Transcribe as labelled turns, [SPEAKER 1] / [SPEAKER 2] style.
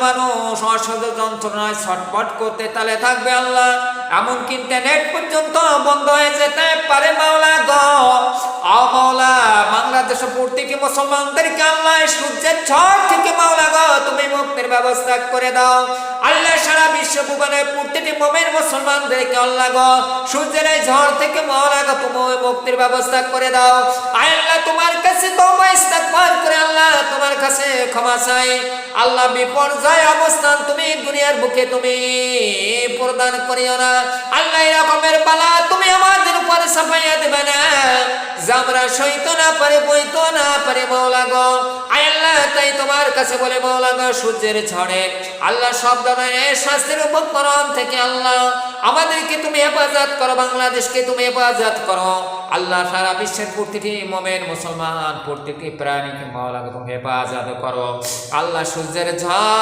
[SPEAKER 1] মানুষ অসহ্য যন্ত্রণায় ছটফট করতে তালে থাকবে আল্লাহ, এমনকি ইন্টারনেট পর্যন্ত বন্ধ হয়ে যেতে পারে মাওলা গো। মাওলা বাংলাদেশের প্রত্যেকটি মুসলমানদেরকে আল্লাহ সূর্যের ঝড় থেকে মাওলা গো তুমি মুক্তির ব্যবস্থা করে দাও আল্লাহ। সারা বিশ্ব ভুবনের প্রত্যেকটি মুমিন মুসলমানদেরকে আল্লাহ গো সূর্যের এই ঝড় থেকে মাওলা গো তুমি মুক্তির ব্যবস্থা করে দাও। আল্লাহ তোমার কাছে তওবা ইস্তিগফার করে আল্লাহ তোমার কাছে ক্ষমা চাই আল্লাহ। বিপর্যয় অবস্থান তুমি দুনিয়ার বুকে তুমি প্রদান করিও না আল্লাহ। এরকমের বালা তুমি আমাদের উপরে চাপাইয়া দেবে না যা আমরা সইতে না পারে বইতে না পারে মাওলা গো। আল্লাহ তাই তোমার কাছে বলে মাওলা গো সূর্যের ঝড়ে আল্লাহ সব ধরনের শাস্তির উপকরণ থেকে আল্লাহ আমাদেরকে তুমি হেফাজত করো, বাংলাদেশকে তুমি হেফাজত করো আল্লাহ। সারা বিশ্বের প্রতিটি মুমিন মুসলমান প্রত্যেকটি প্রাণীকে মাওলা গো তুমি হেফাজত করো আল্লাহ। সূর্যের ঝড়